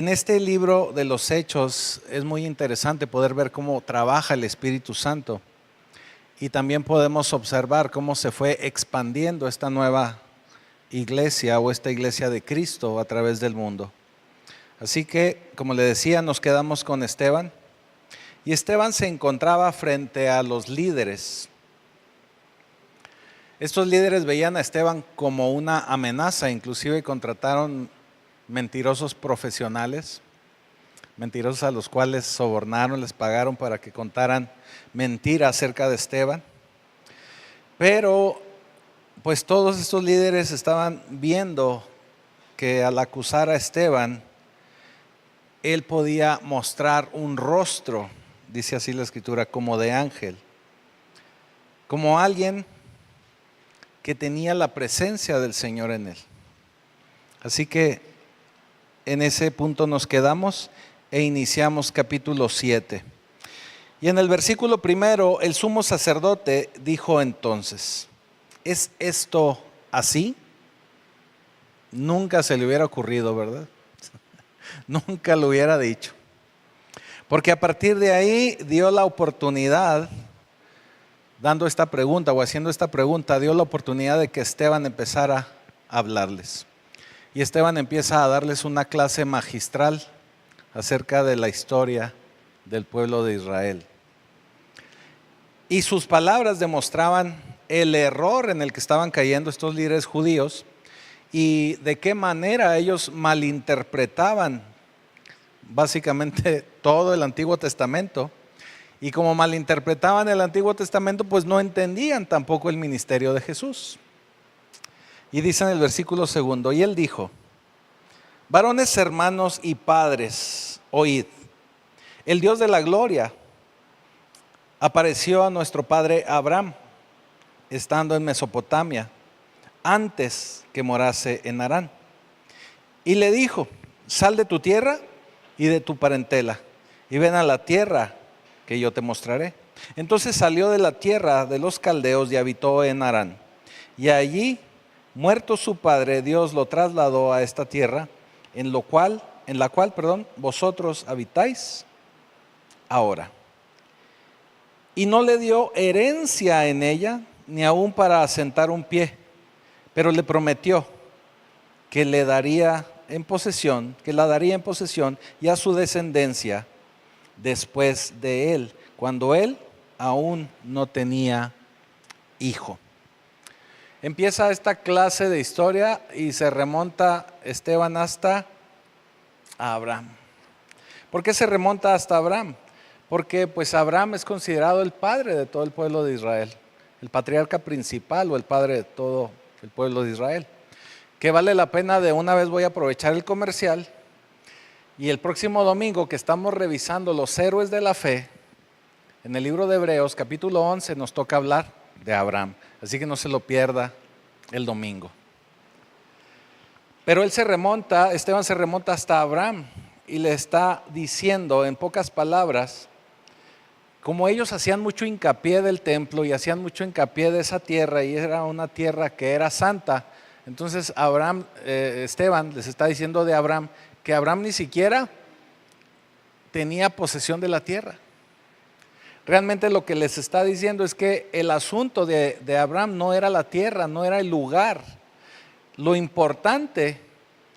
En este libro de los Hechos es muy interesante poder ver cómo trabaja el Espíritu Santo y también podemos observar cómo se fue expandiendo esta nueva iglesia o esta iglesia de Cristo a través del mundo. Así que, como le decía, nos quedamos con Esteban y Esteban se encontraba frente a los líderes. Estos líderes veían a Esteban como una amenaza, inclusive contrataron mentirosos profesionales, mentirosos a los cuales sobornaron, les pagaron para que contaran mentiras acerca de Esteban. Pero pues todos estos líderes estaban viendo que al acusar a Esteban, él podía mostrar un rostro, dice así la escritura, como de ángel, como alguien que tenía la presencia del Señor en él. Así que en ese punto nos quedamos e iniciamos capítulo 7. Y en el versículo primero, el sumo sacerdote dijo entonces: ¿es esto así? Nunca se le hubiera ocurrido, ¿verdad? Nunca lo hubiera dicho. Porque a partir de ahí dio la oportunidad, dando esta pregunta o haciendo esta pregunta, dio la oportunidad de que Esteban empezara a hablarles. Y Esteban empieza a darles una clase magistral acerca de la historia del pueblo de Israel. Y sus palabras demostraban el error en el que estaban cayendo estos líderes judíos y de qué manera ellos malinterpretaban básicamente todo el Antiguo Testamento. Y como malinterpretaban el Antiguo Testamento, pues no entendían tampoco el ministerio de Jesús. Y dice en el versículo segundo: y él dijo: varones, hermanos y padres, oíd, el Dios de la gloria apareció a nuestro padre Abraham, estando en Mesopotamia, antes que morase en Harán. Y le dijo: sal de tu tierra y de tu parentela, y ven a la tierra que yo te mostraré. Entonces salió de la tierra de los caldeos y habitó en Harán. Y allí, muerto su padre, Dios lo trasladó a esta tierra, en la cual vosotros habitáis ahora. Y no le dio herencia en ella, ni aún para asentar un pie, pero le prometió que le daría en posesión, que la daría en posesión y a su descendencia después de él, cuando él aún no tenía hijo. Empieza esta clase de historia y se remonta Esteban hasta Abraham. ¿Por qué se remonta hasta Abraham? Porque pues Abraham es considerado el padre de todo el pueblo de Israel, el patriarca principal o el padre de todo el pueblo de Israel. Que vale la pena, de una vez voy a aprovechar el comercial, y el próximo domingo que estamos revisando los héroes de la fe, en el libro de Hebreos capítulo 11 nos toca hablar de Abraham. Así que no se lo pierda el domingo. Pero Esteban se remonta hasta Abraham y le está diciendo en pocas palabras, como ellos hacían mucho hincapié del templo y hacían mucho hincapié de esa tierra, y era una tierra que era santa, entonces Esteban les está diciendo de Abraham que Abraham ni siquiera tenía posesión de la tierra. Realmente lo que les está diciendo es que el asunto de Abraham no era la tierra, no era el lugar. Lo importante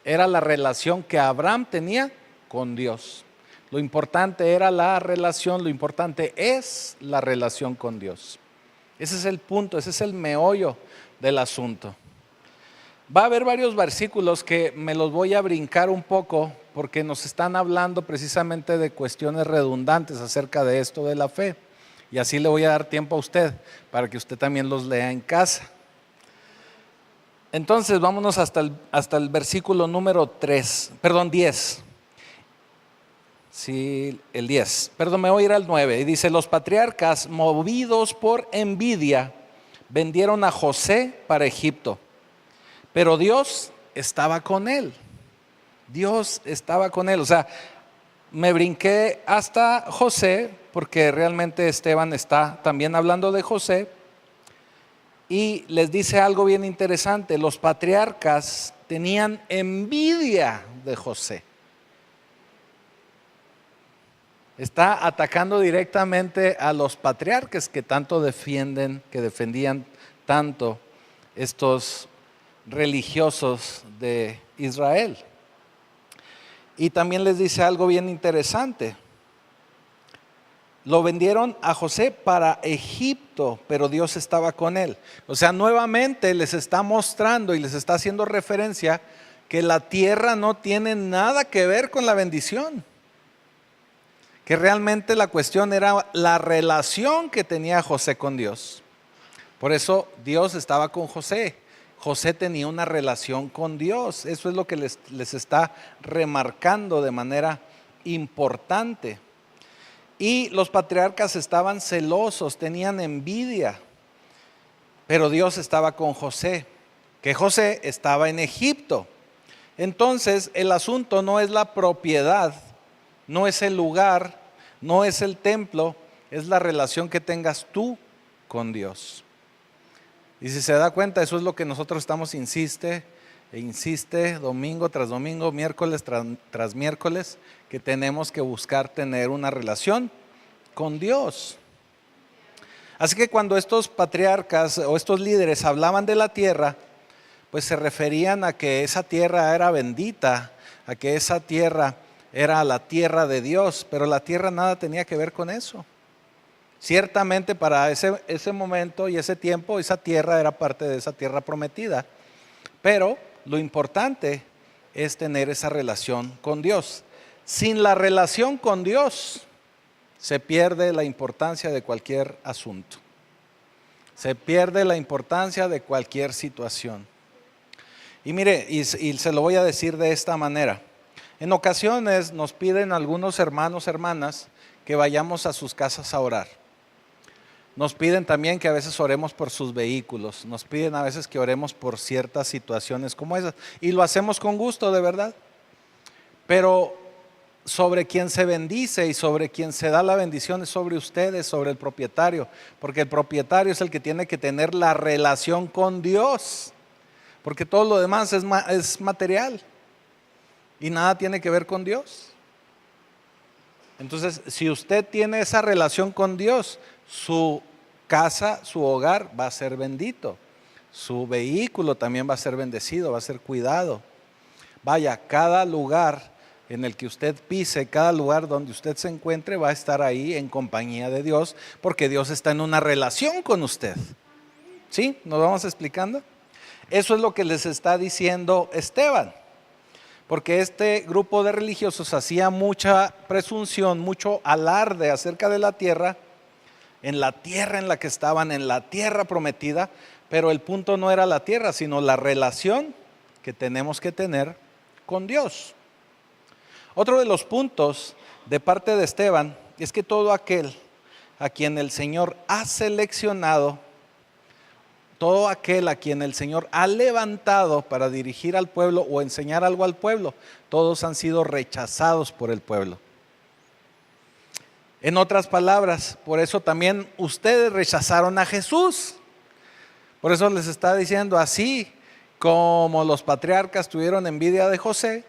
era la relación que Abraham tenía con Dios. Lo importante era la relación, lo importante es la relación con Dios. Ese es el punto, ese es el meollo del asunto. Va a haber varios versículos que me los voy a brincar un poco porque nos están hablando precisamente de cuestiones redundantes acerca de esto de la fe. Y así le voy a dar tiempo a usted para que usted también los lea en casa. Entonces vámonos hasta el versículo número 10. Sí, el 10. Perdón, me voy a ir al 9. Y dice: los patriarcas, movidos por envidia, vendieron a José para Egipto. Pero Dios estaba con él. Dios estaba con él. O sea, me brinqué hasta José porque realmente Esteban está también hablando de José. Y les dice algo bien interesante: los patriarcas tenían envidia de José. Está atacando directamente a los patriarcas que tanto defienden, que defendían tanto estos religiosos de Israel. Y también les dice algo bien interesante. Lo vendieron a José para Egipto, pero Dios estaba con él. O sea, nuevamente les está mostrando y les está haciendo referencia que la tierra no tiene nada que ver con la bendición. Que realmente la cuestión era la relación que tenía José con Dios. Por eso Dios estaba con José. José tenía una relación con Dios. Eso es lo que les está remarcando de manera importante. Y los patriarcas estaban celosos, tenían envidia. Pero Dios estaba con José, que José estaba en Egipto. Entonces el asunto no es la propiedad, no es el lugar, no es el templo, es la relación que tengas tú con Dios. Y si se da cuenta, eso es lo que nosotros estamos insiste e insiste domingo tras domingo, miércoles tras miércoles, que tenemos que buscar tener una relación con Dios. Así que cuando estos patriarcas o estos líderes hablaban de la tierra, pues se referían a que esa tierra era bendita, a que esa tierra era la tierra de Dios, pero la tierra nada tenía que ver con eso. Ciertamente para ese momento y ese tiempo, esa tierra era parte de esa tierra prometida, pero lo importante es tener esa relación con Dios. Sin la relación con Dios se pierde la importancia de cualquier asunto, se pierde la importancia de cualquier situación. Y mire, y se lo voy a decir de esta manera. En ocasiones nos piden algunos hermanos, hermanas, que vayamos a sus casas a orar. Nos piden también que a veces oremos por sus vehículos. Nos piden a veces que oremos por ciertas situaciones como esas. Y lo hacemos con gusto, de verdad. Pero sobre quien se bendice y sobre quien se da la bendición es sobre ustedes, sobre el propietario. Porque el propietario es el que tiene que tener la relación con Dios. Porque todo lo demás es material. Y nada tiene que ver con Dios. Entonces, si usted tiene esa relación con Dios, su casa, su hogar va a ser bendito. Su vehículo también va a ser bendecido, va a ser cuidado. Vaya, cada lugar en el que usted pise, cada lugar donde usted se encuentre va a estar ahí en compañía de Dios, porque Dios está en una relación con usted. ¿Sí? ¿Nos vamos explicando? Eso es lo que les está diciendo Esteban. Porque este grupo de religiosos hacía mucha presunción, mucho alarde acerca de la tierra en la que estaban, en la tierra prometida, pero el punto no era la tierra, sino la relación que tenemos que tener con Dios. Otro de los puntos de parte de Esteban es que todo aquel a quien el Señor ha seleccionado, todo aquel a quien el Señor ha levantado para dirigir al pueblo o enseñar algo al pueblo, todos han sido rechazados por el pueblo. En otras palabras, por eso también ustedes rechazaron a Jesús. Por eso les está diciendo, así como los patriarcas tuvieron envidia de José,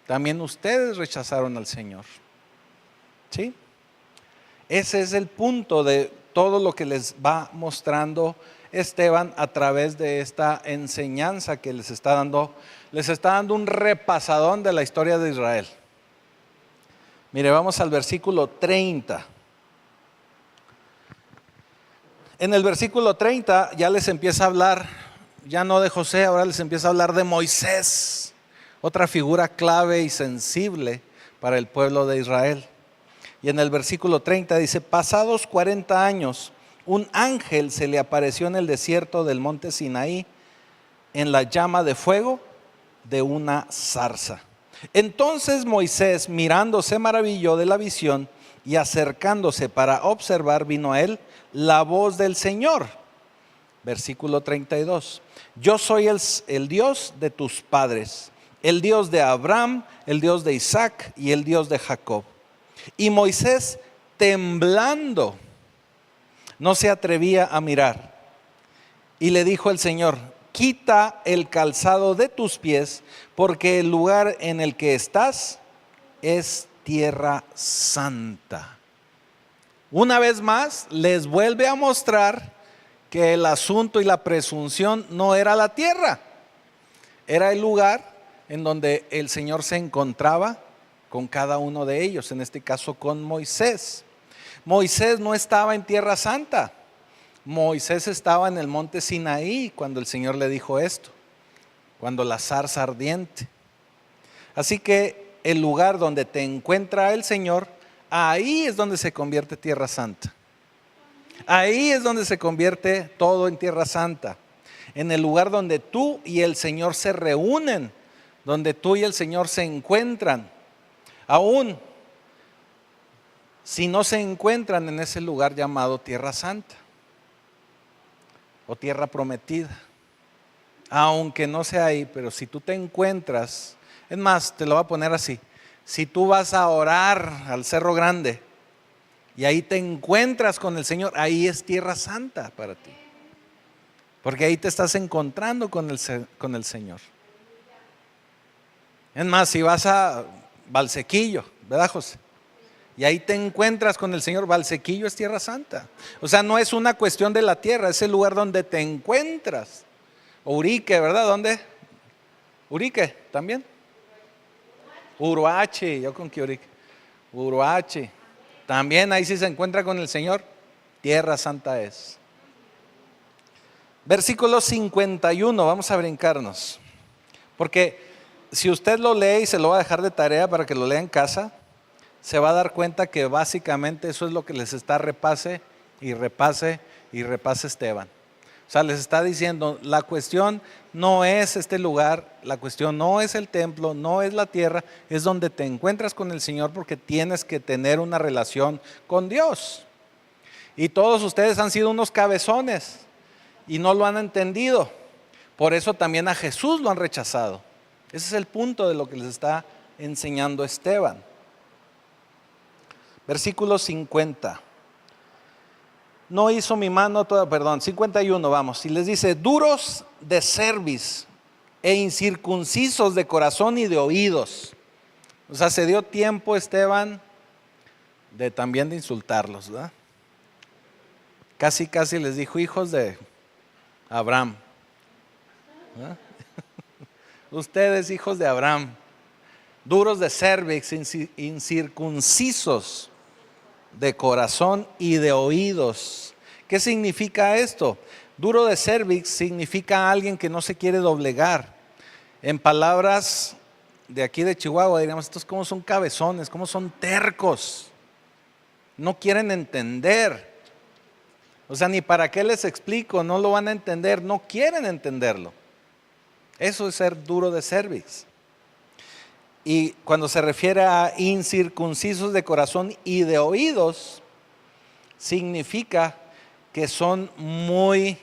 también ustedes rechazaron al Señor. ¿Sí? Ese es el punto de todo lo que les va mostrando Esteban a través de esta enseñanza que les está dando un repasadón de la historia de Israel. Mire, vamos al versículo 30. En el versículo 30 ya les empieza a hablar, ya no de José, ahora les empieza a hablar de Moisés, otra figura clave y sensible para el pueblo de Israel. Y en el versículo 30 dice, pasados 40 años, un ángel se le apareció en el desierto del monte Sinaí en la llama de fuego de una zarza. Entonces Moisés, mirando, se maravilló de la visión y acercándose para observar, vino a él la voz del Señor. Versículo 32. Yo soy el Dios de tus padres, el Dios de Abraham, el Dios de Isaac y el Dios de Jacob. Y Moisés, temblando, no se atrevía a mirar. Y le dijo el Señor, quita el calzado de tus pies, porque el lugar en el que estás es tierra santa. Una vez más, les vuelve a mostrar que el asunto y la presunción no era la tierra, era el lugar en donde el Señor se encontraba con cada uno de ellos, en este caso con Moisés. Moisés no estaba en tierra santa, Moisés estaba en el monte Sinaí cuando el Señor le dijo esto, cuando la zarza ardiente. Así que el lugar donde te encuentra el Señor, ahí es donde se convierte tierra santa. Ahí es donde se convierte todo en tierra santa. En el lugar donde tú y el Señor se reúnen, donde tú y el Señor se encuentran. Aún si no se encuentran en ese lugar llamado tierra santa o tierra prometida. Aunque no sea ahí, pero si tú te encuentras, es más, te lo voy a poner así. Si tú vas a orar al Cerro Grande y ahí te encuentras con el Señor, ahí es tierra santa para ti. Porque ahí te estás encontrando con el Señor. Es más, si vas a Valsequillo, ¿verdad, José? Y ahí te encuentras con el Señor, Valsequillo es tierra santa. O sea, no es una cuestión de la tierra, es el lugar donde te encuentras. Urique, ¿verdad? ¿Dónde? Urique, también. Uruachi, yo con que Urique. Uruachi. También ahí sí se encuentra con el Señor, tierra santa es. Versículo 51, vamos a brincarnos. Porque si usted lo lee y se lo va a dejar de tarea para que lo lea en casa, se va a dar cuenta que básicamente eso es lo que les está repase y repase y repase Esteban. O sea, les está diciendo, la cuestión no es este lugar, la cuestión no es el templo, no es la tierra, es donde te encuentras con el Señor porque tienes que tener una relación con Dios. Y todos ustedes han sido unos cabezones y no lo han entendido. Por eso también a Jesús lo han rechazado. Ese es el punto de lo que les está enseñando Esteban. Versículo 50. No hizo mi mano toda, 51 vamos. Y les dice, duros de cerviz e incircuncisos de corazón y de oídos. O sea, se dio tiempo Esteban también de insultarlos, ¿verdad? Casi les dijo, hijos de Abraham. ¿Verdad? Ustedes, hijos de Abraham, duros de cerviz, incircuncisos de corazón y de oídos. ¿Qué significa esto? Duro de cerviz significa alguien que no se quiere doblegar. En palabras de aquí de Chihuahua diríamos, estos como son cabezones, como son tercos, no quieren entender. O sea, ni para qué les explico, no lo van a entender, no quieren entenderlo. Eso es ser duro de cerviz. Y cuando se refiere a incircuncisos de corazón y de oídos, significa que son muy,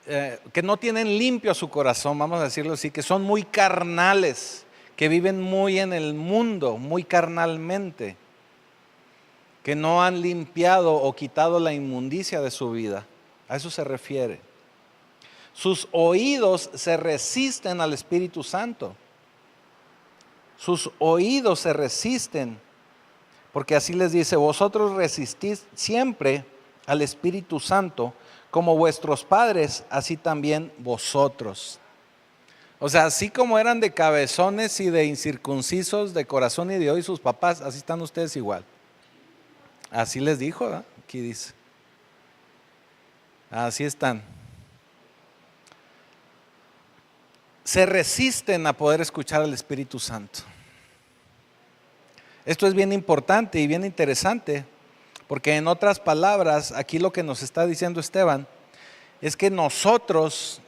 que no tienen limpio su corazón, vamos a decirlo así, que son muy carnales, que viven muy en el mundo, muy carnalmente, que no han limpiado o quitado la inmundicia de su vida. A eso se refiere. Sus oídos se resisten al Espíritu Santo. Sus oídos se resisten, porque así les dice, vosotros resistís siempre al Espíritu Santo, como vuestros padres, así también vosotros. O sea, así como eran de cabezones y de incircuncisos de corazón y de oídos sus papás, así están ustedes igual. Así les dijo, ¿eh? Aquí dice. Así están. Se resisten a poder escuchar al Espíritu Santo. Esto es bien importante y bien interesante, porque en otras palabras, aquí lo que nos está diciendo Esteban es que nosotros,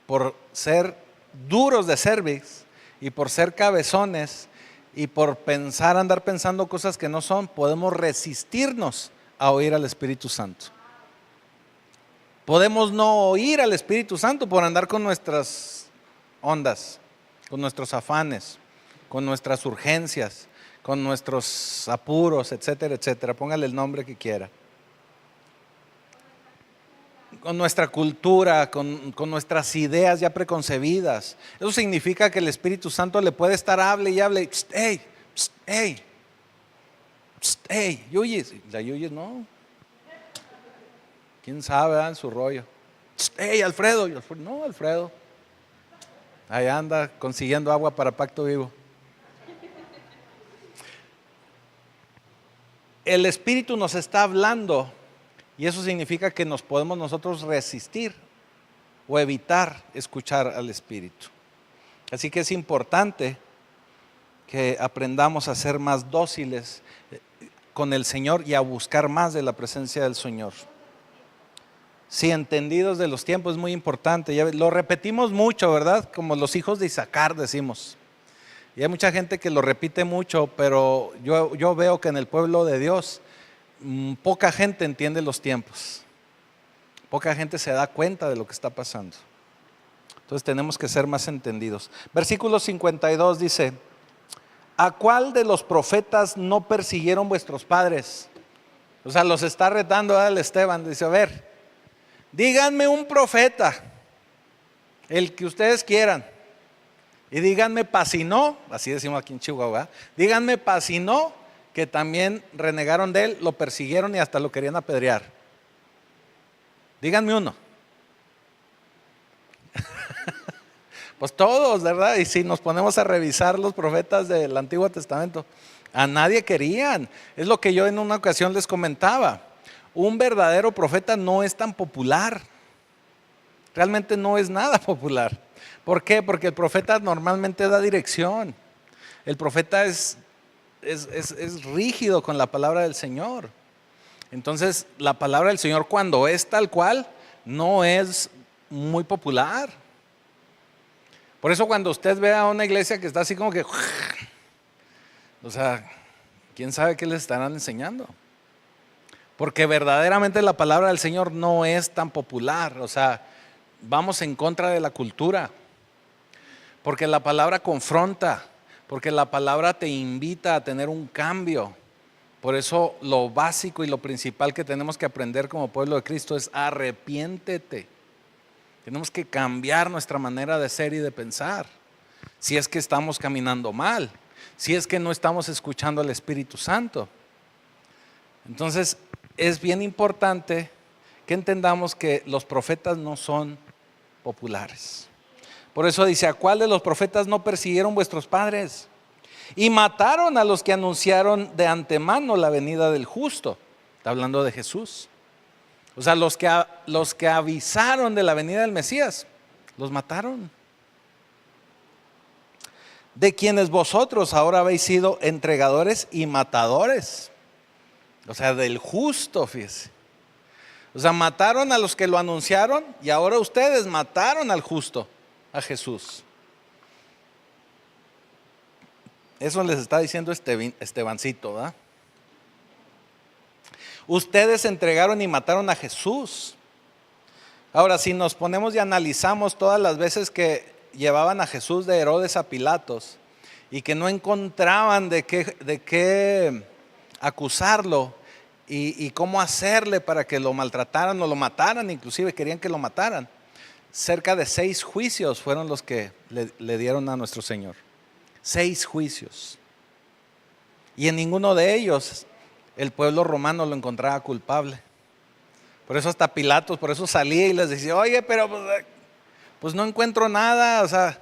por ser duros de cerviz y por ser cabezones y por andar pensando cosas que no son, podemos resistirnos a oír al Espíritu Santo. Podemos no oír al Espíritu Santo por andar con nuestras ondas, con nuestros afanes, con nuestras urgencias, con nuestros apuros, etcétera, etcétera. Póngale el nombre que quiera. Con nuestra cultura, con nuestras ideas ya preconcebidas. Eso significa que el Espíritu Santo le puede estar hable y hable. Hey, Hey, Yuyis. La Yuyis no. ¿Quién sabe en su rollo? Hey, Alfredo. No, Alfredo. Ahí anda consiguiendo agua para Pacto Vivo. El Espíritu nos está hablando y eso significa que nos podemos nosotros resistir o evitar escuchar al Espíritu. Así que es importante que aprendamos a ser más dóciles con el Señor y a buscar más de la presencia del Señor. Sí, entendidos de los tiempos es muy importante. Ya lo repetimos mucho, ¿verdad? Como los hijos de Isaacar decimos. Y hay mucha gente que lo repite mucho, pero yo veo que en el pueblo de Dios poca gente entiende los tiempos. Poca gente se da cuenta de lo que está pasando. Entonces tenemos que ser más entendidos. Versículo 52 dice: ¿a cuál de los profetas no persiguieron vuestros padres? O sea, los está retando al Esteban. Dice, a ver, díganme un profeta, el que ustedes quieran. Y díganme pasinó, así decimos aquí en Chihuahua, díganme pasinó, que también renegaron de él, lo persiguieron y hasta lo querían apedrear. Díganme uno. Pues todos, ¿verdad? Y si nos ponemos a revisar los profetas del Antiguo Testamento, a nadie querían. Es lo que yo en una ocasión les comentaba. Un verdadero profeta no es tan popular. Realmente no es nada popular. ¿Por qué? Porque el profeta normalmente da dirección. El profeta es rígido con la palabra del Señor. Entonces, la palabra del Señor, cuando es tal cual, no es muy popular. Por eso cuando usted ve a una iglesia que está así como que, o sea, ¿quién sabe qué les estarán enseñando? Porque verdaderamente la palabra del Señor no es tan popular. O sea, vamos en contra de la cultura. Porque la palabra confronta, porque la palabra te invita a tener un cambio. Por eso lo básico y lo principal que tenemos que aprender como pueblo de Cristo es arrepiéntete. Tenemos que cambiar nuestra manera de ser y de pensar. Si es que estamos caminando mal, si es que no estamos escuchando al Espíritu Santo. Entonces es bien importante que entendamos que los profetas no son populares. Por eso dice, ¿a cuál de los profetas no persiguieron vuestros padres? Y mataron a los que anunciaron de antemano la venida del justo. Está hablando de Jesús. O sea, los que avisaron de la venida del Mesías, los mataron. De quienes vosotros ahora habéis sido entregadores y matadores. O sea, del justo, fíjese. O sea, mataron a los que lo anunciaron y ahora ustedes mataron al justo, a Jesús. Eso les está diciendo Estebancito, ¿verdad? Ustedes entregaron y mataron a Jesús. Ahora, si nos ponemos y analizamos todas las veces que llevaban a Jesús de Herodes a Pilatos y que no encontraban de qué acusarlo y cómo hacerle para que lo maltrataran o lo mataran, inclusive querían que lo mataran. Cerca de 6 juicios fueron los que le dieron a nuestro Señor. 6 juicios. Y en ninguno de ellos el pueblo romano lo encontraba culpable. Por eso hasta Pilatos, por eso salía y les decía, oye, pero pues no encuentro nada. O sea,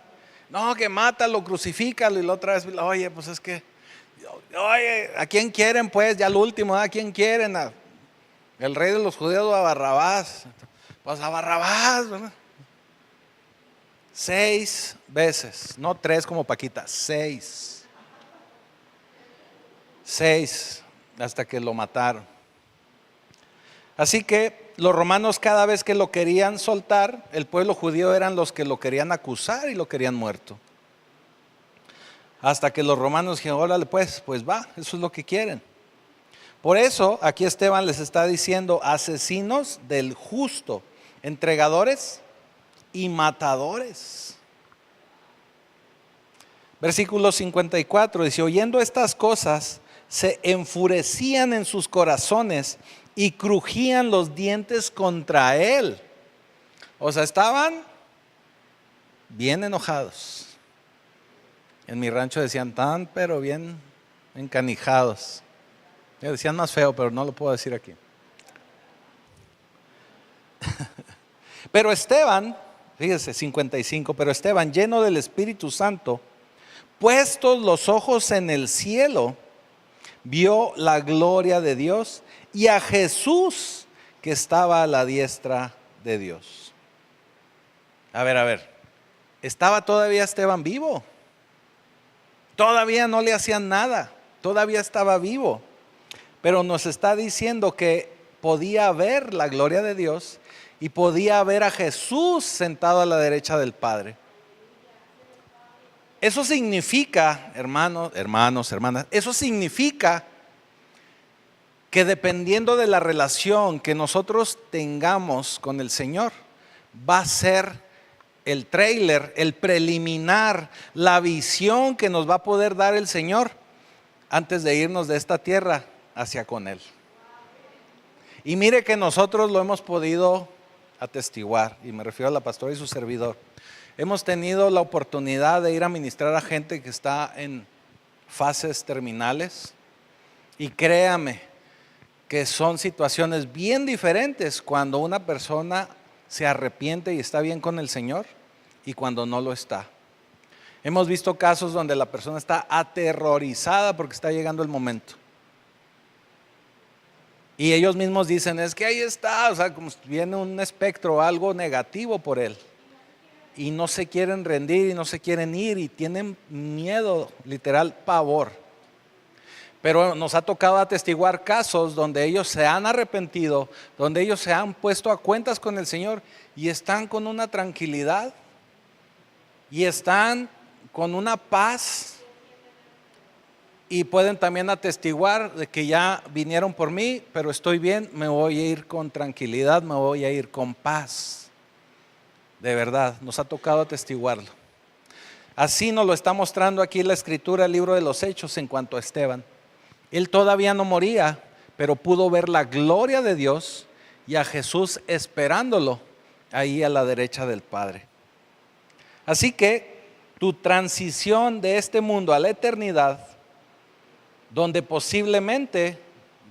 no, que mátalo, crucifícalo. Y la otra vez, oye, pues es que, oye, ¿a quién quieren pues? Ya lo último, ¿a quién quieren? El rey de los judíos, a Barrabás. Pues a Barrabás, ¿verdad? 6 veces, no 3 como Paquita, 6. 6 hasta que lo mataron. Así que los romanos, cada vez que lo querían soltar, el pueblo judío eran los que lo querían acusar y lo querían muerto. Hasta que los romanos dijeron, órale pues va, eso es lo que quieren. Por eso aquí Esteban les está diciendo, asesinos del justo, entregadores y matadores. Versículo 54 dice, oyendo estas cosas, se enfurecían en sus corazones y crujían los dientes contra él. O sea, estaban bien enojados. En mi rancho decían tan, pero bien encanijados. Me decían más feo, pero no lo puedo decir aquí. Pero Esteban, fíjese, 55, pero Esteban, lleno del Espíritu Santo, puestos los ojos en el cielo, vio la gloria de Dios y a Jesús que estaba a la diestra de Dios. A ver, ¿estaba todavía Esteban vivo? Todavía no le hacían nada, todavía estaba vivo, pero nos está diciendo que podía ver la gloria de Dios y podía ver a Jesús sentado a la derecha del Padre. Eso significa, hermanos, hermanas, eso significa que dependiendo de la relación que nosotros tengamos con el Señor, va a ser el tráiler, el preliminar, la visión que nos va a poder dar el Señor antes de irnos de esta tierra hacia con Él. Y mire que nosotros lo hemos podido atestiguar, y me refiero a la pastora y su servidor. Hemos tenido la oportunidad de ir a ministrar a gente que está en fases terminales, y créame que son situaciones bien diferentes cuando una persona se arrepiente y está bien con el Señor y cuando no lo está. Hemos visto casos donde la persona está aterrorizada porque está llegando el momento. Y ellos mismos dicen, es que ahí está, o sea, como viene un espectro, algo negativo por él. Y no se quieren rendir y no se quieren ir y tienen miedo, literal, pavor. Pero nos ha tocado atestiguar casos donde ellos se han arrepentido, donde ellos se han puesto a cuentas con el Señor y están con una tranquilidad y están con una paz, y pueden también atestiguar de que ya vinieron por mí, pero estoy bien, me voy a ir con tranquilidad, me voy a ir con paz. De verdad, nos ha tocado atestiguarlo. Así nos lo está mostrando aquí la Escritura, el libro de los Hechos, en cuanto a Esteban. Él todavía no moría, pero pudo ver la gloria de Dios y a Jesús esperándolo ahí a la derecha del Padre. Así que tu transición de este mundo a la eternidad, donde posiblemente,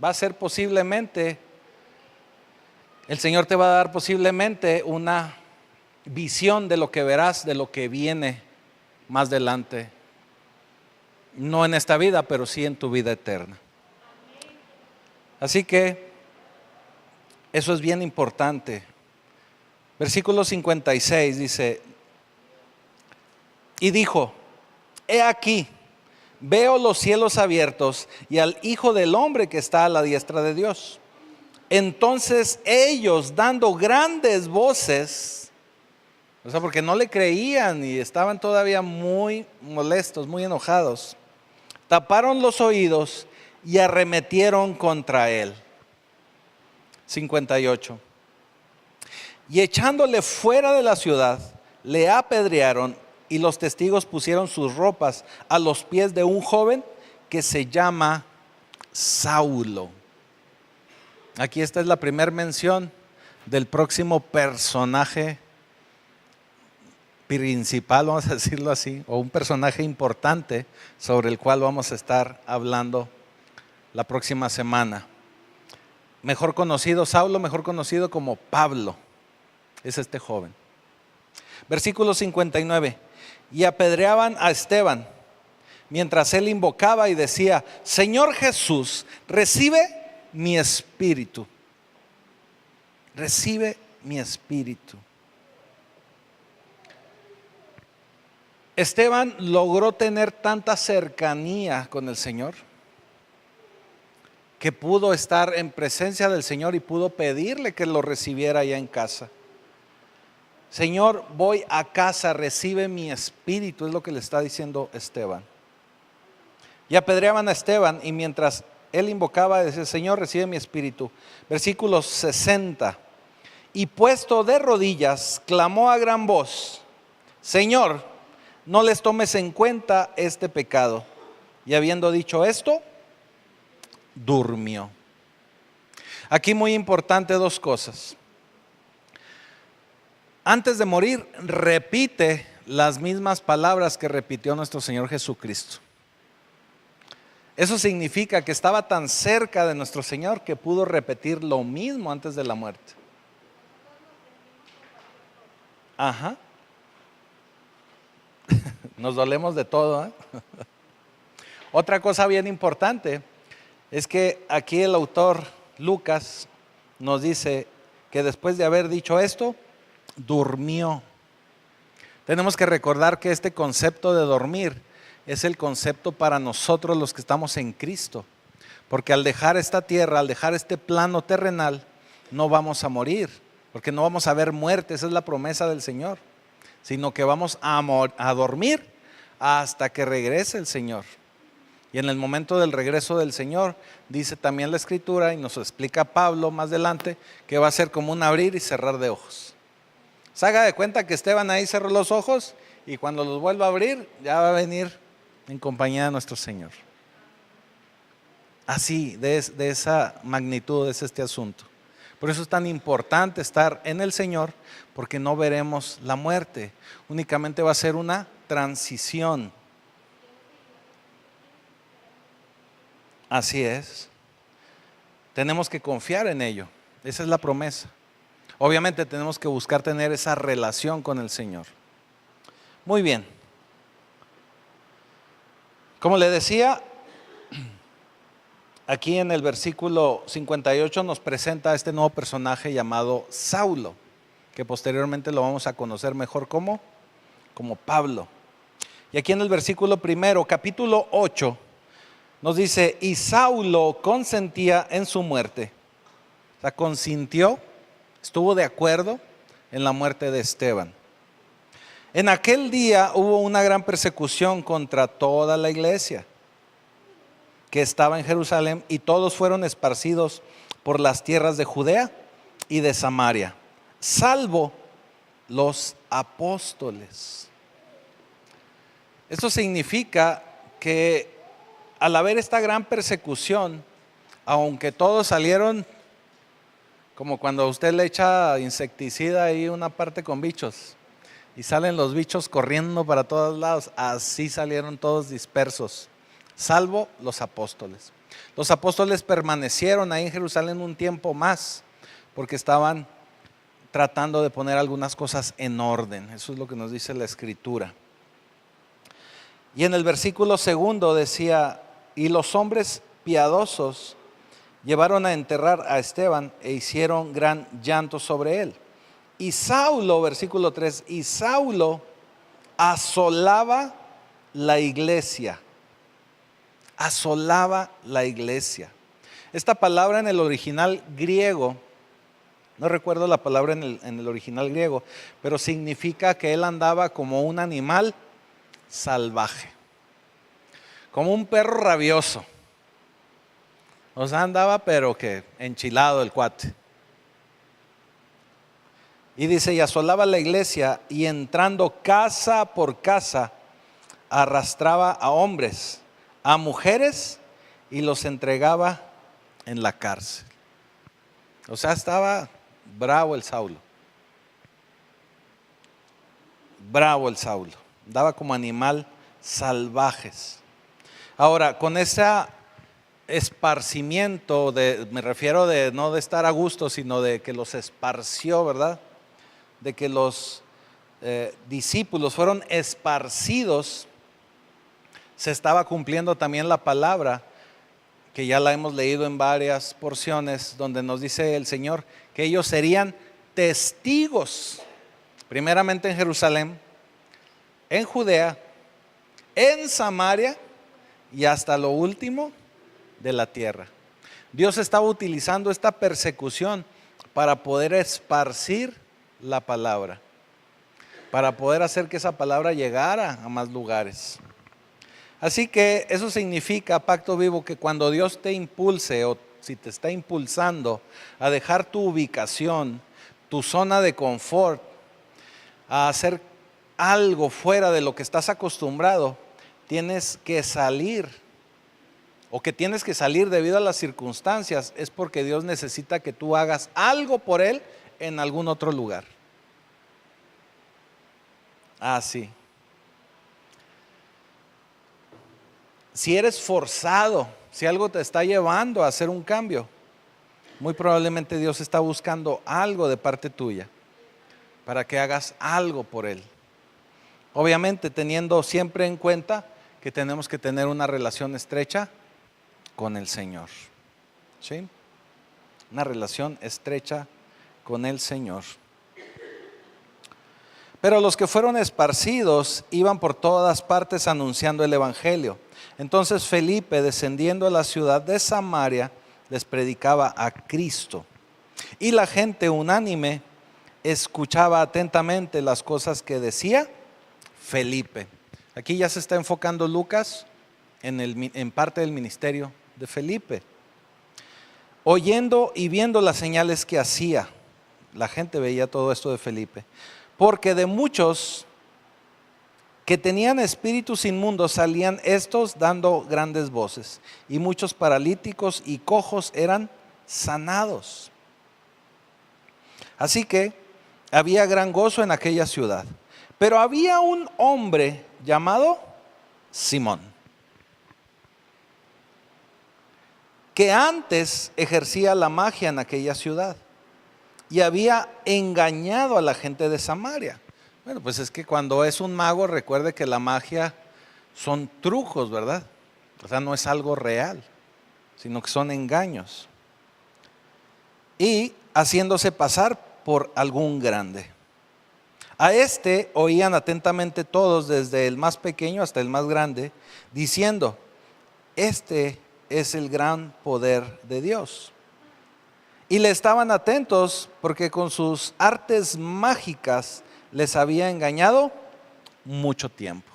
va a ser posiblemente, el Señor te va a dar posiblemente una visión de lo que verás, de lo que viene más adelante. No en esta vida, pero sí en tu vida eterna. Así que eso es bien importante. Versículo 56 dice, y dijo, he aquí, veo los cielos abiertos y al Hijo del Hombre que está a la diestra de Dios. Entonces ellos, dando grandes voces, o sea, porque no le creían y estaban todavía muy molestos, muy enojados, taparon los oídos y arremetieron contra él. 58. Y echándole fuera de la ciudad, le apedrearon, y los testigos pusieron sus ropas a los pies de un joven que se llama Saulo. Aquí esta es la primera mención del próximo personaje principal, vamos a decirlo así, o un personaje importante sobre el cual vamos a estar hablando la próxima semana. Mejor conocido, Saulo, mejor conocido como Pablo, es este joven. Versículo 59. Y apedreaban a Esteban, mientras él invocaba y decía, Señor Jesús, recibe mi espíritu. Recibe mi espíritu. Esteban logró tener tanta cercanía con el Señor que pudo estar en presencia del Señor y pudo pedirle que lo recibiera allá en casa. Señor, voy a casa, recibe mi espíritu, es lo que le está diciendo Esteban. Y apedreaban a Esteban, y mientras él invocaba, decía, Señor, recibe mi espíritu. Versículo 60. Y puesto de rodillas, clamó a gran voz, Señor, no les tomes en cuenta este pecado. Y habiendo dicho esto, durmió. Aquí muy importante dos cosas. Antes de morir, repite las mismas palabras que repitió nuestro Señor Jesucristo. Eso significa que estaba tan cerca de nuestro Señor que pudo repetir lo mismo antes de la muerte. Ajá. Nos dolemos de todo, ¿eh? Otra cosa bien importante es que aquí el autor Lucas nos dice que después de haber dicho esto, durmió. Tenemos que recordar que este concepto de dormir es el concepto para nosotros los que estamos en Cristo. Porque al dejar esta tierra, al dejar este plano terrenal, no vamos a morir, porque no vamos a ver muerte, esa es la promesa del Señor, sino que vamos a dormir hasta que regrese el Señor. Y en el momento del regreso del Señor, dice también la Escritura, y nos explica Pablo más adelante, que va a ser como un abrir y cerrar de ojos. Se haga de cuenta que Esteban ahí cerró los ojos y cuando los vuelva a abrir, ya va a venir en compañía de nuestro Señor. Así, de esa magnitud es este asunto. Por eso es tan importante estar en el Señor, porque no veremos la muerte. Únicamente va a ser una transición. Así es. Tenemos que confiar en ello. Esa es la promesa. Obviamente tenemos que buscar tener esa relación con el Señor. Muy bien. Como le decía, aquí en el versículo 58 nos presenta a este nuevo personaje llamado Saulo, que posteriormente lo vamos a conocer mejor como Pablo. Y aquí en el versículo primero, capítulo 8, nos dice, y Saulo consentía en su muerte. O sea, consintió, estuvo de acuerdo en la muerte de Esteban. En aquel día hubo una gran persecución contra toda la iglesia que estaba en Jerusalén, y todos fueron esparcidos por las tierras de Judea y de Samaria, salvo los apóstoles. Esto significa que al haber esta gran persecución, aunque todos salieron, como cuando usted le echa insecticida ahí una parte con bichos y salen los bichos corriendo para todos lados, así salieron todos dispersos, salvo los apóstoles. Los apóstoles permanecieron ahí en Jerusalén un tiempo más porque estaban tratando de poner algunas cosas en orden. Eso es lo que nos dice la Escritura. Y en el versículo segundo decía, y los hombres piadosos llevaron a enterrar a Esteban e hicieron gran llanto sobre él. Y Saulo, versículo 3, y Saulo asolaba la iglesia. Asolaba la iglesia. Esta palabra en el original griego, no recuerdo la palabra en el original griego, pero significa que él andaba como un animal salvaje, como un perro rabioso. O sea, andaba pero que enchilado el cuate. Y dice, y asolaba la iglesia, y entrando casa por casa, arrastraba a hombres, a mujeres, y los entregaba en la cárcel. O sea, estaba bravo el Saulo. Bravo el Saulo. Andaba como animal salvajes. Ahora, con ese esparcimiento, me refiero de no de estar a gusto, sino de que los esparció, ¿verdad? De que los discípulos fueron esparcidos, se estaba cumpliendo también la palabra que ya la hemos leído en varias porciones, donde nos dice el Señor que ellos serían testigos, primeramente en Jerusalén, en Judea, en Samaria y hasta lo último de la tierra. Dios estaba utilizando esta persecución para poder esparcir la palabra, para poder hacer que esa palabra llegara a más lugares. Así que eso significa, Pacto Vivo, que cuando Dios te impulse o si te está impulsando a dejar tu ubicación, tu zona de confort, a hacer algo fuera de lo que estás acostumbrado, tienes que salir, o que tienes que salir debido a las circunstancias, es porque Dios necesita que tú hagas algo por Él en algún otro lugar. Sí. si eres forzado, si algo te está llevando a hacer un cambio, muy probablemente Dios está buscando algo de parte tuya para que hagas algo por Él. Obviamente teniendo siempre en cuenta que tenemos que tener una relación estrecha con el Señor. ¿Sí? Una relación estrecha con el Señor. Pero los que fueron esparcidos iban por todas partes anunciando el evangelio. Entonces Felipe, descendiendo a la ciudad de Samaria, les predicaba a Cristo. Y la gente unánime escuchaba atentamente las cosas que decía Felipe. Aquí ya se está enfocando Lucas en parte del ministerio de Felipe. Oyendo y viendo las señales que hacía, la gente veía todo esto de Felipe. Porque de muchos que tenían espíritus inmundos salían estos dando grandes voces, y muchos paralíticos y cojos eran sanados. Así que había gran gozo en aquella ciudad. Pero había un hombre llamado Simón, que antes ejercía la magia en aquella ciudad y había engañado a la gente de Samaria. Bueno, pues es que cuando es un mago, recuerde que la magia son trucos, ¿verdad? O sea, no es algo real, sino que son engaños. Y haciéndose pasar por algún grande. A este oían atentamente todos, desde el más pequeño hasta el más grande, diciendo: este es el gran poder de Dios. Y le estaban atentos porque con sus artes mágicas les había engañado mucho tiempo.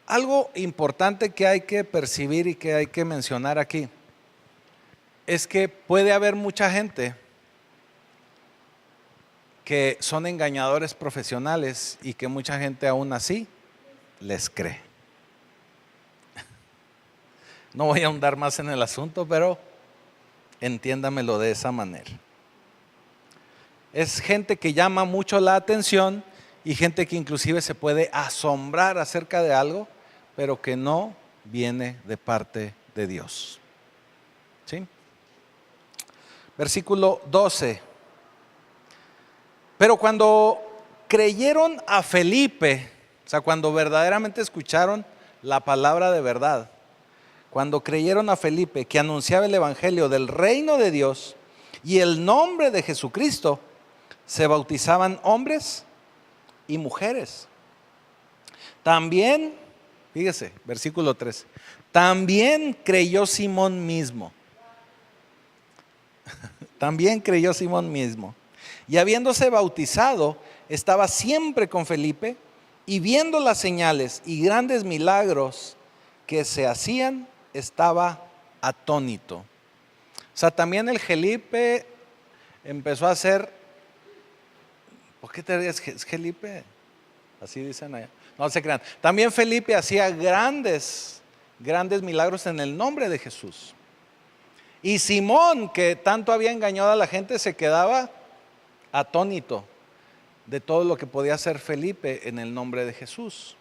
Algo importante que hay que percibir y que hay que mencionar aquí es que puede haber mucha gente que son engañadores profesionales y que mucha gente aún así les cree. No voy a ahondar más en el asunto, pero entiéndamelo de esa manera. Es gente que llama mucho la atención y gente que inclusive se puede asombrar acerca de algo, pero que no viene de parte de Dios. ¿Sí? Versículo 12. Pero cuando creyeron a Felipe, o sea, cuando verdaderamente escucharon la palabra de verdad, cuando creyeron a Felipe que anunciaba el evangelio del reino de Dios y el nombre de Jesucristo, se bautizaban hombres y mujeres. También, fíjese, versículo 13, también creyó Simón mismo. También creyó Simón mismo. Y habiéndose bautizado, estaba siempre con Felipe, y viendo las señales y grandes milagros que se hacían, estaba atónito. O sea, también el Felipe empezó a hacer, ¿por qué te ríes? ¿Es Felipe? Así dicen allá. No se crean. También Felipe hacía grandes milagros en el nombre de Jesús. Y Simón, que tanto había engañado a la gente, se quedaba atónito de todo lo que podía hacer Felipe en el nombre de Jesús.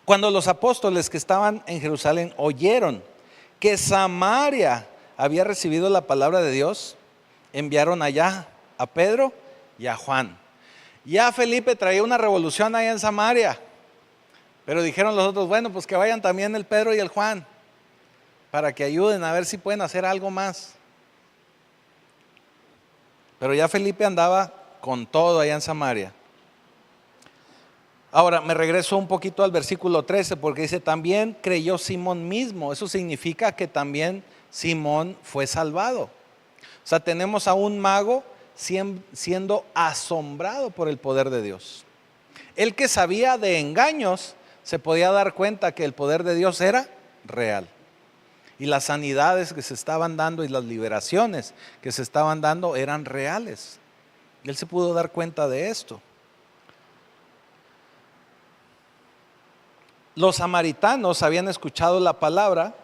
Cuando los apóstoles que estaban en Jerusalén oyeron que Samaria había recibido la palabra de Dios, enviaron allá a Pedro y a Juan. Ya Felipe traía una revolución allá en Samaria, pero dijeron los otros: bueno, pues que vayan también el Pedro y el Juan, para que ayuden a ver si pueden hacer algo más. Pero ya Felipe andaba con todo allá en Samaria. Ahora me regreso un poquito al versículo 13, porque dice: también creyó Simón mismo. Eso significa que también Simón fue salvado. O sea, tenemos a un mago siendo asombrado por el poder de Dios. El que sabía de engaños se podía dar cuenta que el poder de Dios era real. Y las sanidades que se estaban dando y las liberaciones que se estaban dando eran reales. Él se pudo dar cuenta de esto. Los samaritanos habían escuchado la palabra,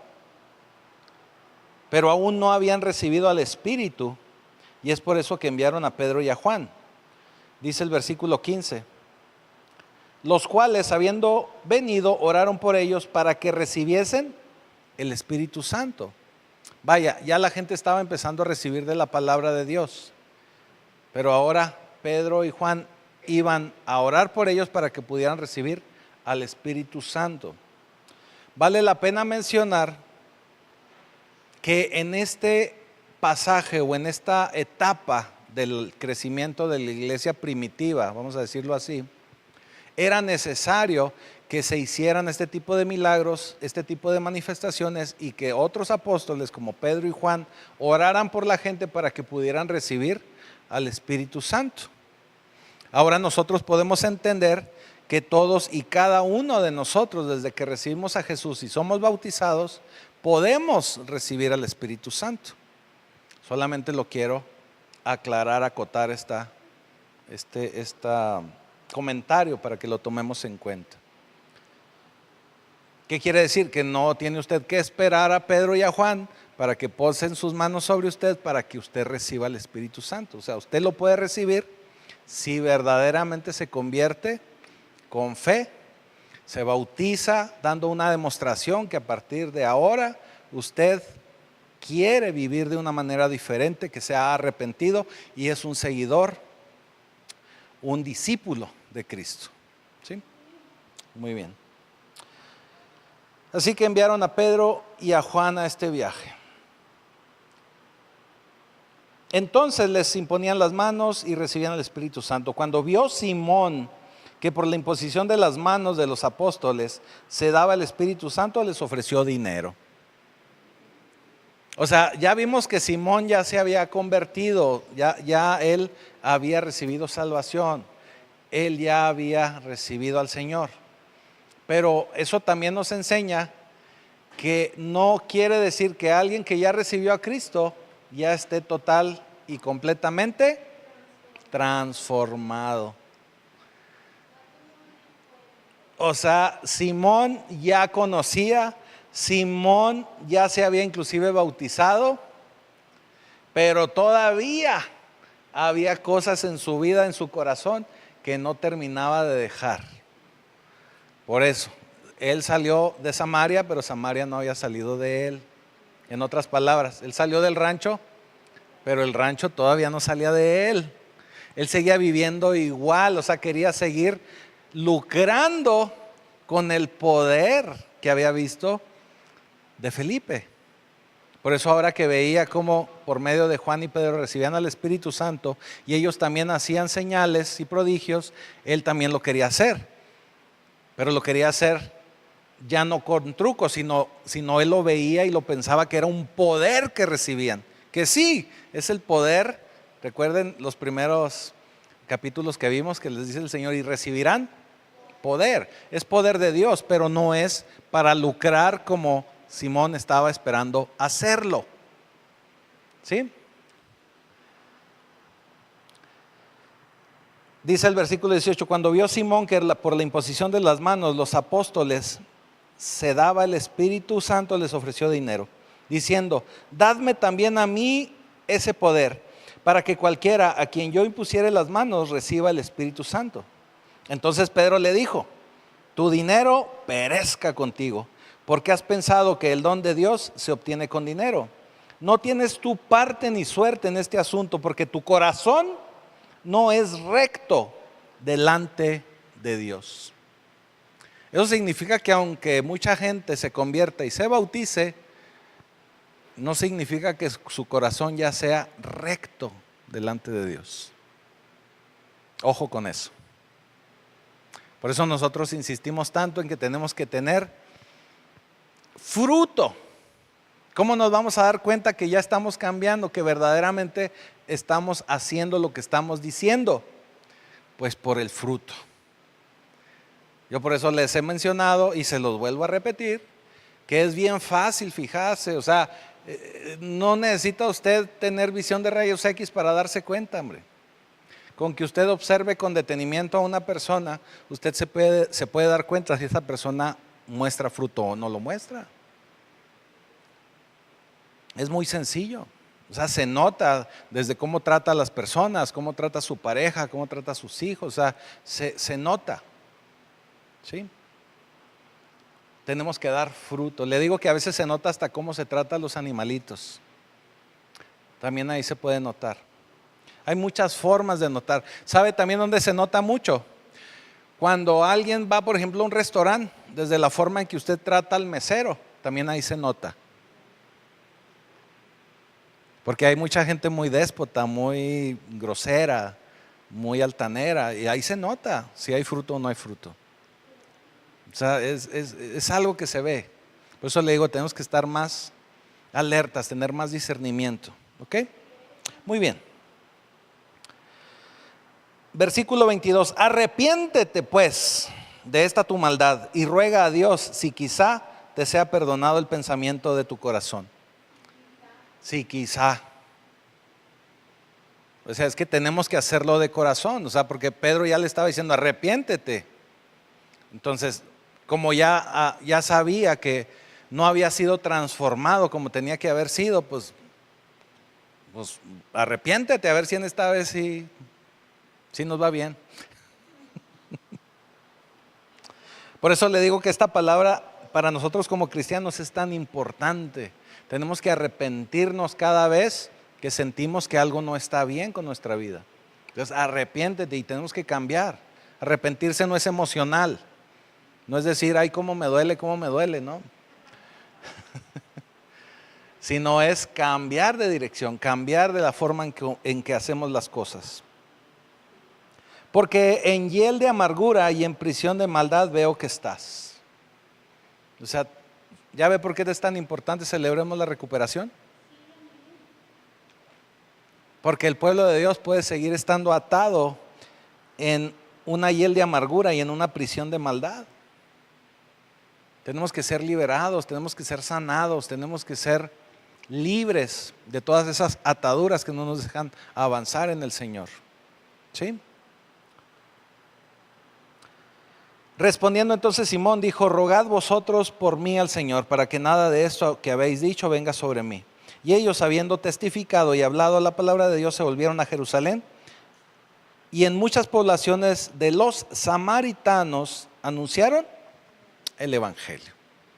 pero aún no habían recibido al Espíritu, y es por eso que enviaron a Pedro y a Juan. Dice el versículo 15: los cuales, habiendo venido, oraron por ellos para que recibiesen el Espíritu Santo. Vaya, ya la gente estaba empezando a recibir de la palabra de Dios, pero ahora Pedro y Juan iban a orar por ellos para que pudieran recibir al Espíritu Santo. Vale la pena mencionar que en este pasaje o en esta etapa del crecimiento de la iglesia primitiva, vamos a decirlo así, era necesario que se hicieran este tipo de milagros, este tipo de manifestaciones, y que otros apóstoles como Pedro y Juan oraran por la gente para que pudieran recibir al Espíritu Santo. Ahora nosotros podemos entender que todos y cada uno de nosotros, desde que recibimos a Jesús y somos bautizados, podemos recibir al Espíritu Santo. Solamente lo quiero aclarar, acotar este comentario para que lo tomemos en cuenta. ¿Qué quiere decir? Que no tiene usted que esperar a Pedro y a Juan para que posen sus manos sobre usted para que usted reciba el Espíritu Santo. O sea, usted lo puede recibir si verdaderamente se convierte con fe, se bautiza dando una demostración que a partir de ahora usted quiere vivir de una manera diferente, que se ha arrepentido y es un seguidor, un discípulo de Cristo. ¿Sí? Muy bien. Así que enviaron a Pedro y a Juan a este viaje. Entonces les imponían las manos y recibían el Espíritu Santo. Cuando vio Simón que por la imposición de las manos de los apóstoles se daba el Espíritu Santo, les ofreció dinero. O sea, ya vimos que Simón ya se había convertido, ya él había recibido salvación, él ya había recibido al Señor. Pero eso también nos enseña que no quiere decir que alguien que ya recibió a Cristo ya esté total y completamente transformado. O sea, Simón ya conocía, Simón ya se había inclusive bautizado, pero todavía había cosas en su vida, en su corazón, que no terminaba de dejar. Por eso, él salió de Samaria, pero Samaria no había salido de él. En otras palabras, él salió del rancho, pero el rancho todavía no salía de él. Él seguía viviendo igual, o sea, quería seguir lucrando con el poder que había visto de Felipe. Por eso ahora que veía cómo por medio de Juan y Pedro recibían al Espíritu Santo y ellos también hacían señales y prodigios, él también lo quería hacer. Pero lo quería hacer ya no con trucos, sino él lo veía y lo pensaba que era un poder que recibían. Que sí, es el poder. Recuerden los primeros capítulos que vimos que les dice el Señor, y recibirán poder. Es poder de Dios, pero no es para lucrar como Simón estaba esperando hacerlo. ¿Sí? Dice el versículo 18, cuando vio Simón que por la imposición de las manos los apóstoles se daba el Espíritu Santo, les ofreció dinero, diciendo, dadme también a mí ese poder, para que cualquiera a quien yo impusiere las manos reciba el Espíritu Santo. Entonces Pedro le dijo, tu dinero perezca contigo, porque has pensado que el don de Dios se obtiene con dinero. No tienes tu parte ni suerte en este asunto, porque tu corazón no es recto delante de Dios. Eso significa que aunque mucha gente se convierta y se bautice, no significa que su corazón ya sea recto delante de Dios. Ojo con eso. Por eso nosotros insistimos tanto en que tenemos que tener fruto. ¿Cómo nos vamos a dar cuenta que ya estamos cambiando, que verdaderamente estamos haciendo lo que estamos diciendo? Pues por el fruto. Yo por eso les he mencionado y se los vuelvo a repetir, que es bien fácil fijarse, o sea, no necesita usted tener visión de rayos X para darse cuenta, hombre. Con que usted observe con detenimiento a una persona, usted se puede dar cuenta si esa persona muestra fruto o no lo muestra. Es muy sencillo. O sea, se nota desde cómo trata a las personas, cómo trata a su pareja, cómo trata a sus hijos, o sea, se nota. ¿Sí? Tenemos que dar fruto. Le digo que a veces se nota hasta cómo se trata a los animalitos. También ahí se puede notar. Hay muchas formas de notar. ¿Sabe también dónde se nota mucho? Cuando alguien va, por ejemplo, a un restaurante, desde la forma en que usted trata al mesero, también ahí se nota. Porque hay mucha gente muy déspota, muy grosera, muy altanera, y ahí se nota si hay fruto o no hay fruto. O sea, es algo que se ve. Por eso le digo, tenemos que estar más alertas, tener más discernimiento. ¿Ok? Muy bien. Versículo 22. Arrepiéntete pues de esta tu maldad y ruega a Dios si quizá te sea perdonado el pensamiento de tu corazón. Si quizá. O sea, es que tenemos que hacerlo de corazón. O sea, porque Pedro ya le estaba diciendo, arrepiéntete. Entonces, como ya sabía que no había sido transformado como tenía que haber sido, pues arrepiéntete, a ver si en esta vez sí nos va bien. Por eso le digo que esta palabra para nosotros como cristianos es tan importante. Tenemos que arrepentirnos cada vez que sentimos que algo no está bien con nuestra vida. Entonces arrepiéntete y tenemos que cambiar. Arrepentirse no es emocional. No es decir, ay, cómo me duele, ¿no? Sino es cambiar de dirección, cambiar de la forma en que hacemos las cosas. Porque en hiel de amargura y en prisión de maldad veo que estás. O sea, ¿ya ve por qué es tan importante celebremos la recuperación? Porque el pueblo de Dios puede seguir estando atado en una hiel de amargura y en una prisión de maldad. Tenemos que ser liberados, tenemos que ser sanados, tenemos que ser libres de todas esas ataduras que no nos dejan avanzar en el Señor. ¿Sí? Respondiendo entonces Simón dijo, rogad vosotros por mí al Señor, para que nada de esto que habéis dicho venga sobre mí. Y ellos, habiendo testificado y hablado la palabra de Dios, se volvieron a Jerusalén. Y en muchas poblaciones de los samaritanos anunciaron el evangelio.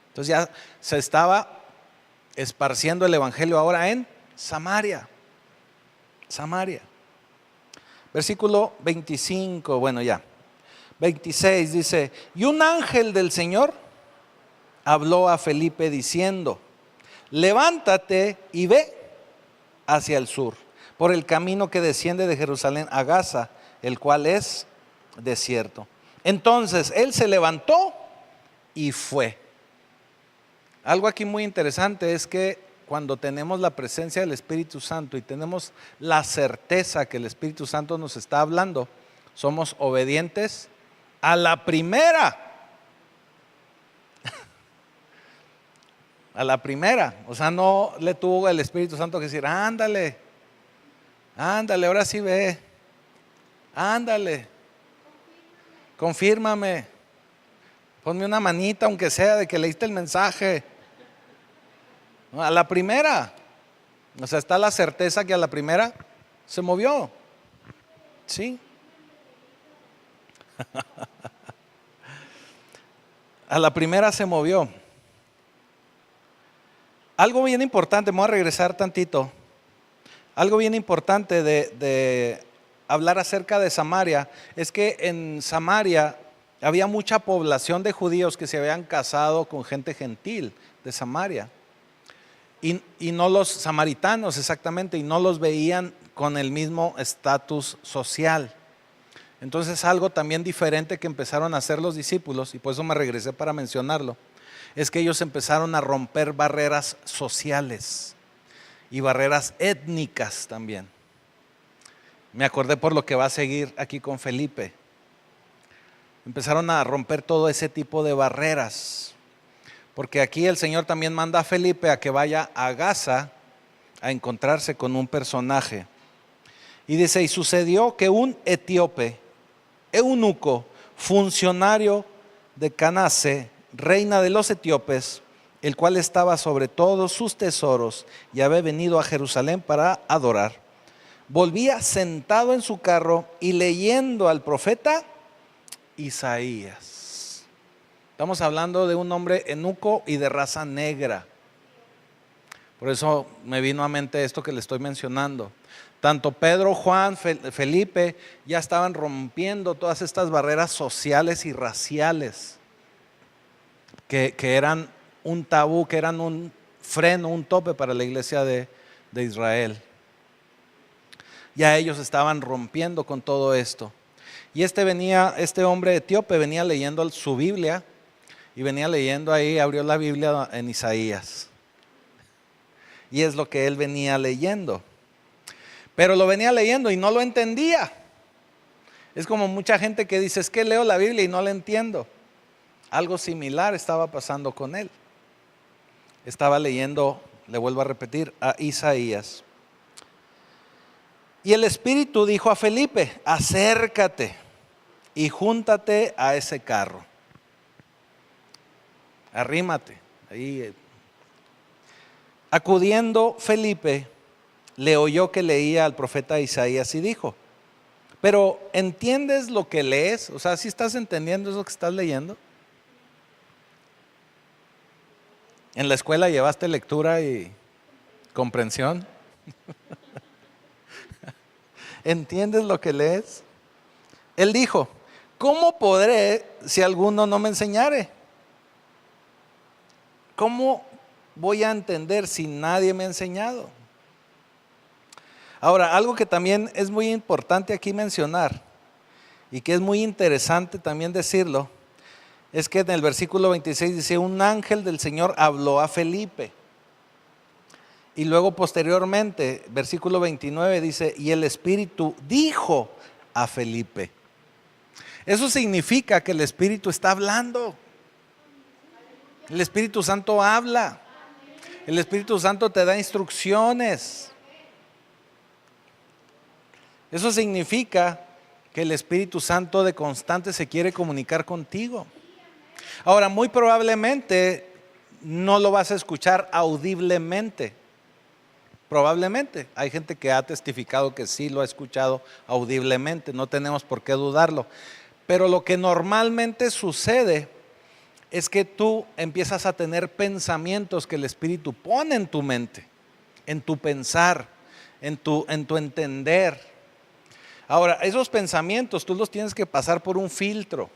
Entonces ya se estaba esparciendo el evangelio ahora en Samaria. Versículo 25, 26 dice, y un ángel del Señor habló a Felipe diciendo, levántate y ve hacia el sur, por el camino que desciende de Jerusalén a Gaza, el cual es desierto. Entonces él se levantó y fue. Algo aquí muy interesante es que cuando tenemos la presencia del Espíritu Santo y tenemos la certeza que el Espíritu Santo nos está hablando, somos obedientes a la primera. A la primera. O sea, no le tuvo el Espíritu Santo que decir, ándale, ahora sí ve, ándale, confírmame, ponme una manita aunque sea de que leíste el mensaje. No, a la primera. O sea, está la certeza que a la primera se movió. ¿Sí? A la primera se movió. Algo bien importante, me voy a regresar tantito. Algo bien importante de hablar acerca de Samaria es que en Samaria había mucha población de judíos que se habían casado con gente gentil de Samaria. Y no los samaritanos exactamente, y no los veían con el mismo estatus social. Entonces algo también diferente que empezaron a hacer los discípulos, y por eso me regresé para mencionarlo, es que ellos empezaron a romper barreras sociales y barreras étnicas también. Me acordé por lo que va a seguir aquí con Felipe. Empezaron a romper todo ese tipo de barreras. Porque aquí el Señor también manda a Felipe a que vaya a Gaza a encontrarse con un personaje. Y dice, y sucedió que un etíope, eunuco, funcionario de Candace, reina de los etíopes, el cual estaba sobre todos sus tesoros y había venido a Jerusalén para adorar, volvía sentado en su carro y leyendo al profeta Isaías. Estamos hablando de un hombre eunuco y de raza negra. Por eso me vino a mente esto que le estoy mencionando. Tanto Pedro, Juan, Felipe ya estaban rompiendo todas estas barreras sociales y raciales que eran un tabú, que eran un freno, un tope para la iglesia de Israel. Ya ellos estaban rompiendo con todo esto. Y este hombre etíope venía leyendo su Biblia y venía leyendo ahí, abrió la Biblia en Isaías. Y es lo que él venía leyendo. Pero lo venía leyendo y no lo entendía. Es como mucha gente que dice, es que leo la Biblia y no la entiendo. Algo similar estaba pasando con él. Estaba leyendo, le vuelvo a repetir, a Isaías. Y el Espíritu dijo a Felipe, acércate y júntate a ese carro. Arrímate. Ahí. Acudiendo Felipe, le oyó que leía al profeta Isaías y dijo, pero ¿entiendes lo que lees? O sea, ¿sí estás entendiendo eso que estás leyendo? ¿En la escuela llevaste lectura y comprensión? ¿Entiendes lo que lees? Él dijo, ¿cómo podré si alguno no me enseñare? ¿Cómo voy a entender si nadie me ha enseñado? Ahora, algo que también es muy importante aquí mencionar y que es muy interesante también decirlo, es que en el versículo 26 dice, un ángel del Señor habló a Felipe. Y luego posteriormente, versículo 29 dice, y el Espíritu dijo a Felipe. Eso significa que el Espíritu está hablando. El Espíritu Santo habla. El Espíritu Santo te da instrucciones. Eso significa que el Espíritu Santo de constante se quiere comunicar contigo. Ahora, muy probablemente no lo vas a escuchar audiblemente. Probablemente. Hay gente que ha testificado que sí lo ha escuchado audiblemente. No tenemos por qué dudarlo. Pero lo que normalmente sucede es que tú empiezas a tener pensamientos que el Espíritu pone en tu mente, en tu pensar, en tu entender. Ahora, esos pensamientos tú los tienes que pasar por un filtro.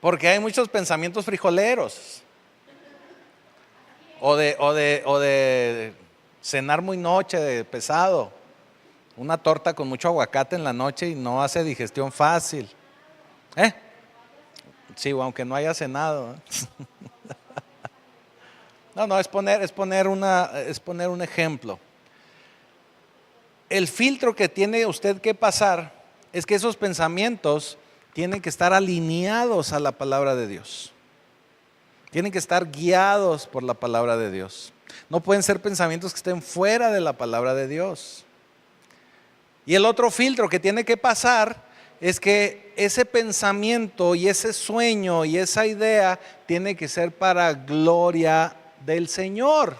Porque hay muchos pensamientos frijoleros. O de cenar muy noche, de pesado. Una torta con mucho aguacate en la noche y no hace digestión fácil. Sí, aunque no haya cenado. No, es poner un ejemplo. El filtro que tiene usted que pasar es que esos pensamientos tienen que estar alineados a la palabra de Dios. Tienen que estar guiados por la palabra de Dios. No pueden ser pensamientos que estén fuera de la palabra de Dios. Y el otro filtro que tiene que pasar es que ese pensamiento y ese sueño y esa idea tiene que ser para gloria del Señor.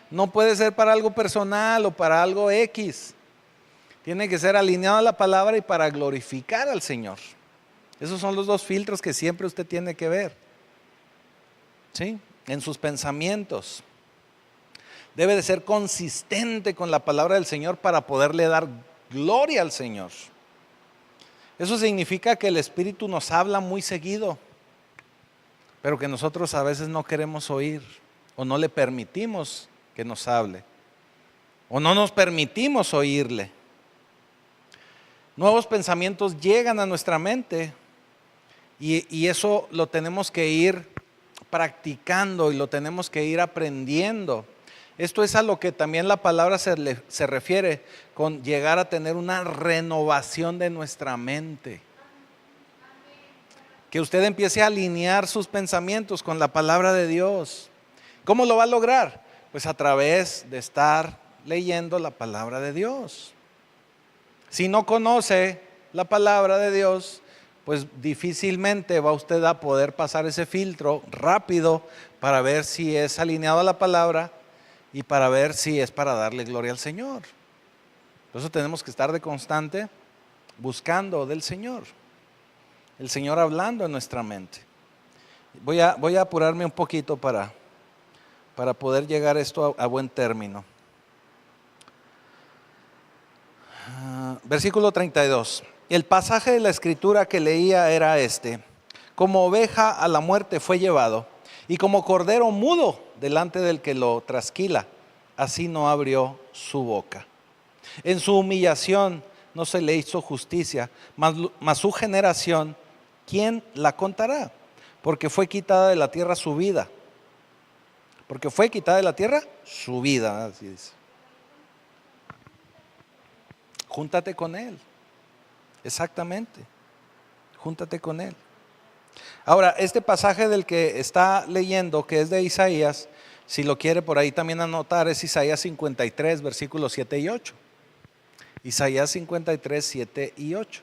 No puede ser para algo personal o para algo X. Tiene que ser alineado a la palabra y para glorificar al Señor. Esos son los dos filtros que siempre usted tiene que ver. ¿Sí? En sus pensamientos. Debe de ser consistente con la palabra del Señor para poderle dar gloria al Señor. Eso significa que el Espíritu nos habla muy seguido, pero que nosotros a veces no queremos oír o no le permitimos que nos hable o no nos permitimos oírle. Nuevos pensamientos llegan a nuestra mente y eso lo tenemos que ir practicando y lo tenemos que ir aprendiendo. Esto es a lo que también la palabra se refiere con llegar a tener una renovación de nuestra mente. Que usted empiece a alinear sus pensamientos con la palabra de Dios. ¿Cómo lo va a lograr? Pues a través de estar leyendo la palabra de Dios. Si no conoce la palabra de Dios, pues difícilmente va usted a poder pasar ese filtro rápido para ver si es alineado a la palabra y para ver si es para darle gloria al Señor. Por eso tenemos que estar de constante buscando del Señor. el Señor hablando en nuestra mente. Voy a apurarme un poquito para poder llegar esto a buen término. Versículo 32. El pasaje de la escritura que leía era este: como oveja a la muerte fue llevado, y como cordero mudo delante del que lo trasquila, así no abrió su boca. En su humillación no se le hizo justicia, mas su generación, ¿quién la contará? Porque fue quitada de la tierra su vida. Porque fue quitada de la tierra su vida, así dice. Júntate con Él. Exactamente. Júntate con Él. Ahora, este pasaje del que está leyendo, que es de Isaías, si lo quiere por ahí también anotar, es Isaías 53, versículos 7 y 8. Isaías 53, 7 y 8.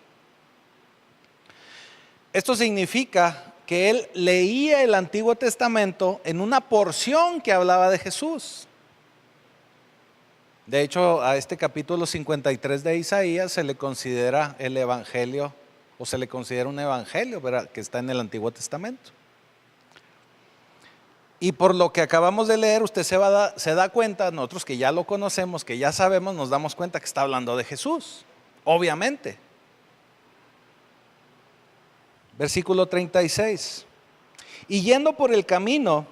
Esto significa que él leía el Antiguo Testamento en una porción que hablaba de Jesús. De hecho, a este capítulo 53 de Isaías se le considera el evangelio, o se le considera un evangelio, ¿verdad?, que está en el Antiguo Testamento. Y por lo que acabamos de leer, usted se da cuenta, nosotros que ya lo conocemos, que ya sabemos, nos damos cuenta que está hablando de Jesús, obviamente. Versículo 36. Y yendo por el camino,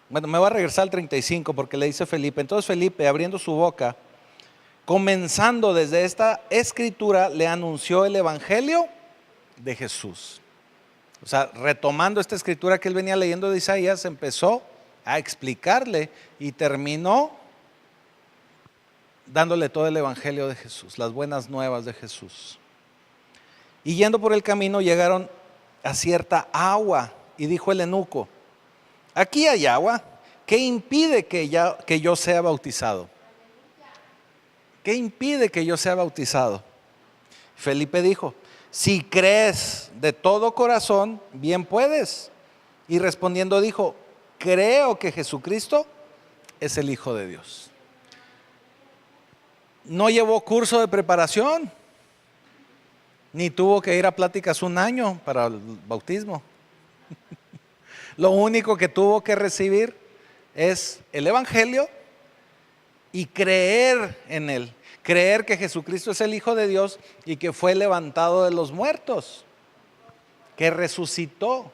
bueno, me voy a regresar al 35 porque le dice Felipe. Entonces Felipe, abriendo su boca, comenzando desde esta escritura, le anunció el evangelio de Jesús. O sea, retomando esta escritura que él venía leyendo de Isaías, empezó a explicarle y terminó dándole todo el evangelio de Jesús, las buenas nuevas de Jesús. Y yendo por el camino llegaron a cierta agua y dijo el eunuco: aquí hay agua, ¿qué impide que yo sea bautizado? ¿Qué impide que yo sea bautizado? Felipe dijo: si crees de todo corazón, bien puedes. Y respondiendo dijo: creo que Jesucristo es el Hijo de Dios. No llevó curso de preparación, ni tuvo que ir a pláticas un año para el bautismo. Lo único que tuvo que recibir es el evangelio y creer en él. Creer que Jesucristo es el Hijo de Dios y que fue levantado de los muertos, que resucitó.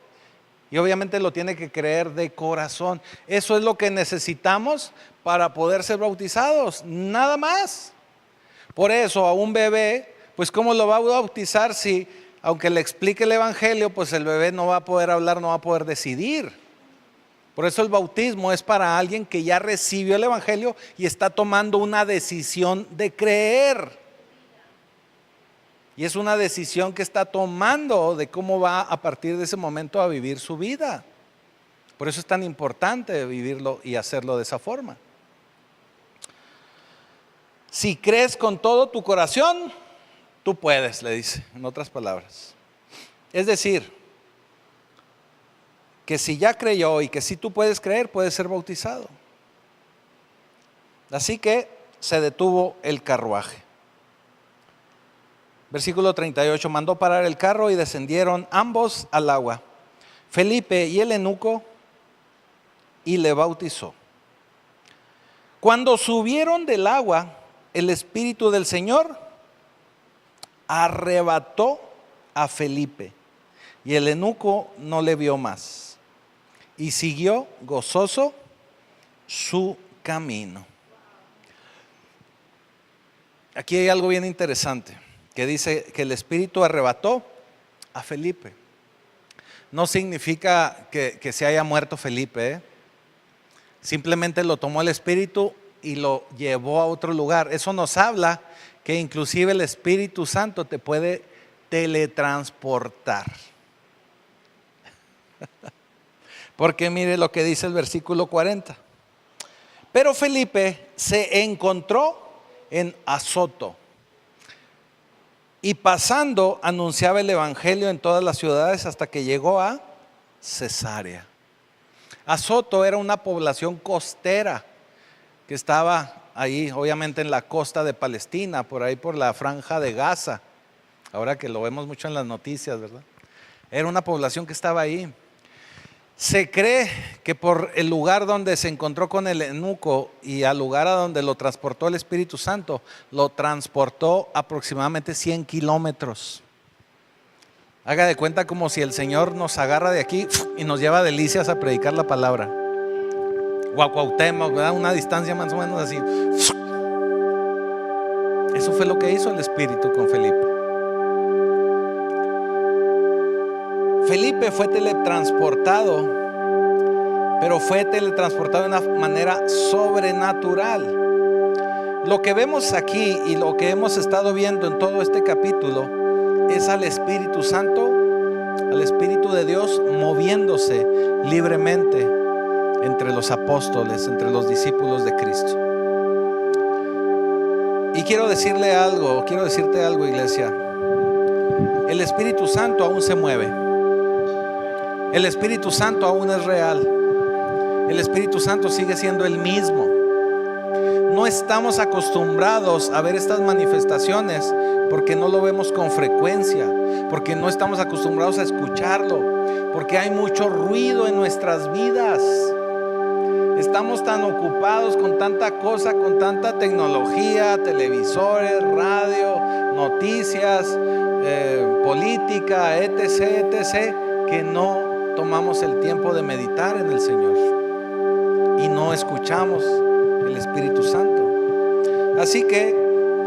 Y obviamente lo tiene que creer de corazón. Eso es lo que necesitamos para poder ser bautizados, nada más. Por eso a un bebé, pues ¿cómo lo va a bautizar si, aunque le explique el evangelio, pues el bebé no va a poder hablar, no va a poder decidir? Por eso el bautismo es para alguien que ya recibió el evangelio y está tomando una decisión de creer. Y es una decisión que está tomando de cómo va a partir de ese momento a vivir su vida. Por eso es tan importante vivirlo y hacerlo de esa forma. Si crees con todo tu corazón, tú puedes, le dice, en otras palabras. Es decir, que si ya creyó y que si tú puedes creer, puedes ser bautizado. Así que se detuvo el carruaje. Versículo 38, mandó parar el carro y descendieron ambos al agua, Felipe y el eunuco, y le bautizó. Cuando subieron del agua, el Espíritu del Señor arrebató a Felipe, y el eunuco no le vio más, y siguió gozoso su camino. Aquí hay algo bien interesante, que dice que el Espíritu arrebató a Felipe. No significa que se haya muerto Felipe, ¿eh? Simplemente lo tomó el Espíritu y lo llevó a otro lugar. Eso nos habla que inclusive el Espíritu Santo te puede teletransportar. Porque mire lo que dice el versículo 40. Pero Felipe se encontró en Azoto y pasando anunciaba el evangelio en todas las ciudades hasta que llegó a Cesarea. Azoto era una población costera que estaba ahí, obviamente en la costa de Palestina, por ahí por la franja de Gaza. ahora que lo vemos mucho en las noticias, ¿verdad? Era una población que estaba ahí. Se cree que por el lugar donde se encontró con el eunuco y al lugar a donde lo transportó el Espíritu Santo, lo transportó aproximadamente 100 kilómetros. Haga de cuenta como si el Señor nos agarra de aquí y nos lleva a Delicias a predicar la palabra. O a Cuauhtémoc, ¿verdad? Una distancia más o menos así. Eso fue lo que hizo el Espíritu con Felipe. Felipe fue teletransportado, pero fue teletransportado de una manera sobrenatural. Lo que vemos aquí y lo que hemos estado viendo en todo este capítulo es al Espíritu Santo, al Espíritu de Dios moviéndose libremente entre los apóstoles, entre los discípulos de Cristo. Y quiero decirte algo, iglesia. El Espíritu Santo aún se mueve. El Espíritu Santo aún es real. El Espíritu Santo sigue siendo el mismo. No estamos acostumbrados a ver estas manifestaciones porque no lo vemos con frecuencia, porque no estamos acostumbrados a escucharlo, porque hay mucho ruido en nuestras vidas. Estamos tan ocupados con tanta cosa, con tanta tecnología, televisores, radio, noticias, política, etc., etc., que no tomamos el tiempo de meditar en el Señor y no escuchamos el Espíritu Santo. Así que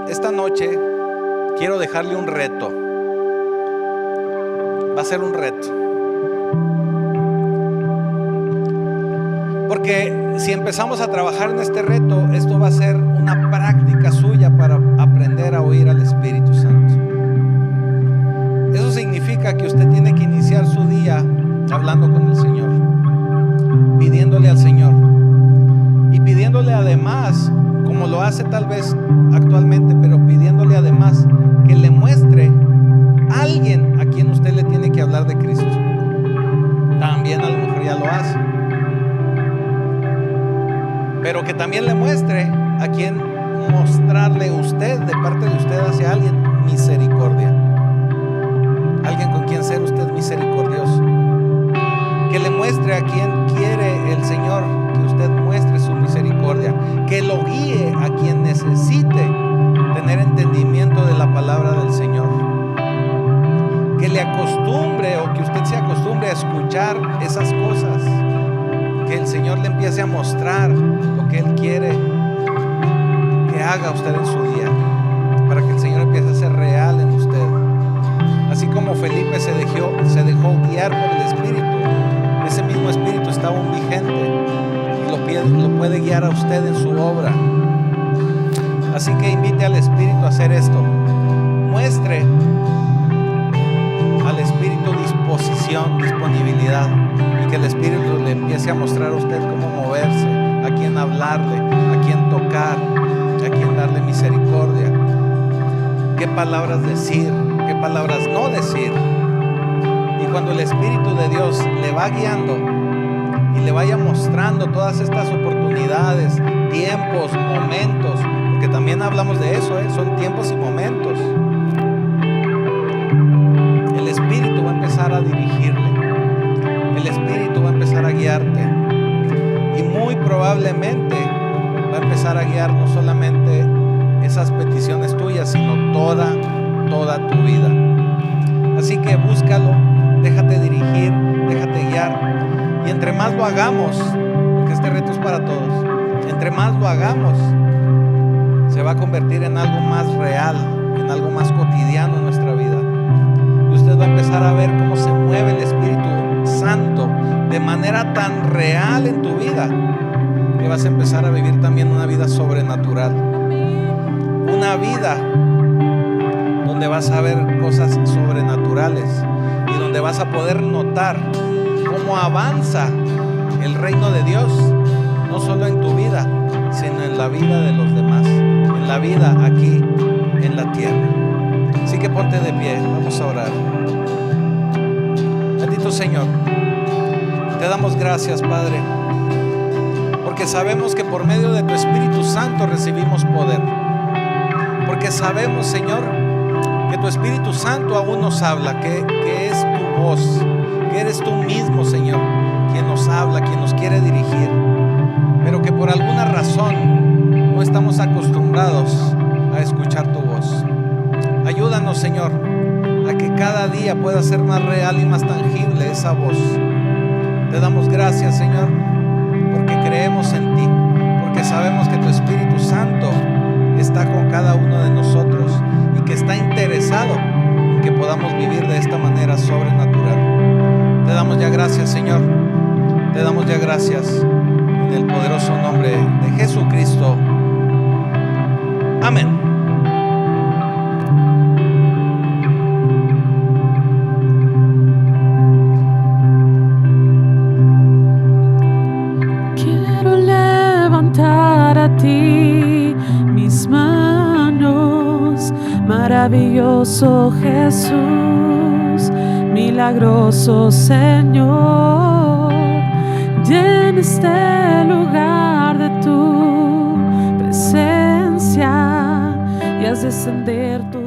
esta noche quiero dejarle un reto. Va a ser un reto, porque si empezamos a trabajar en este reto, esto va a ser una práctica suya para aprender a oír al Espíritu Santo. Eso significa que usted tiene que iniciar su día hablando con el Señor, pidiéndole al Señor y pidiéndole además, como lo hace tal vez actualmente, pero pidiéndole además que le muestre a alguien a quien usted le tiene que hablar de Cristo. También a lo mejor ya lo hace, pero que también le muestre a quien mostrarle usted, de parte de usted hacia alguien, misericordia. Alguien con quien ser usted misericordioso. Que le muestre a quien quiere el Señor que usted muestre su misericordia. Que lo guíe a quien necesite tener entendimiento de la palabra del Señor. Que le acostumbre, o que usted se acostumbre a escuchar esas cosas. Que el Señor le empiece a mostrar lo que Él quiere que haga usted en su día, para que el Señor empiece a ser real en usted. Así como Felipe se dejó guiar por el Espíritu, ese mismo Espíritu está aún vigente y lo puede guiar a usted en su obra. Así que invite al Espíritu a hacer esto. Muestre al Espíritu disposición, disponibilidad, y que el Espíritu le empiece a mostrar a usted cómo moverse, a quién hablarle, a quién tocar, a quién darle misericordia, qué palabras decir, qué palabras no decir. Y cuando el Espíritu de Dios le va guiando y le vaya mostrando todas estas oportunidades, tiempos, momentos, porque también hablamos de eso, son tiempos y momentos, el Espíritu va a empezar a dirigirle, el Espíritu va a empezar a guiarte, y muy probablemente va a empezar a guiar no solamente esas peticiones tuyas, sino toda tu vida. Así que búscalo, déjate dirigir, déjate guiar, y entre más lo hagamos, porque este reto es para todos, entre más lo hagamos, se va a convertir en algo más real, en algo más cotidiano en nuestra vida. Y usted va a empezar a ver cómo se mueve el Espíritu Santo de manera tan real en tu vida, que vas a empezar a vivir también una vida sobrenatural, una vida donde vas a ver cosas sobrenaturales y donde vas a poder notar cómo avanza el reino de Dios, no solo en tu vida, sino en la vida de los demás, en la vida aquí en la tierra. Así que ponte de pie, vamos a orar. Bendito Señor, te damos gracias, Padre, porque sabemos que por medio de tu Espíritu Santo recibimos poder, porque sabemos, Señor, que tu Espíritu Santo aún nos habla, que es tu voz, que eres tú mismo, Señor, quien nos habla, quien nos quiere dirigir, pero que por alguna razón no estamos acostumbrados a escuchar tu voz. Ayúdanos, Señor, a que cada día pueda ser más real y más tangible esa voz. Te damos gracias, Señor, porque creemos en ti, porque sabemos que tu Espíritu Santo está con cada uno de nosotros y que está interesado en que podamos vivir de esta manera sobrenatural. Te damos ya gracias, Señor. Te damos ya gracias en el poderoso nombre de Jesucristo. Amén. Quiero levantar a ti mis manos, maravilloso Jesús, milagroso Señor. Llena este lugar de tu presencia y haz descender tu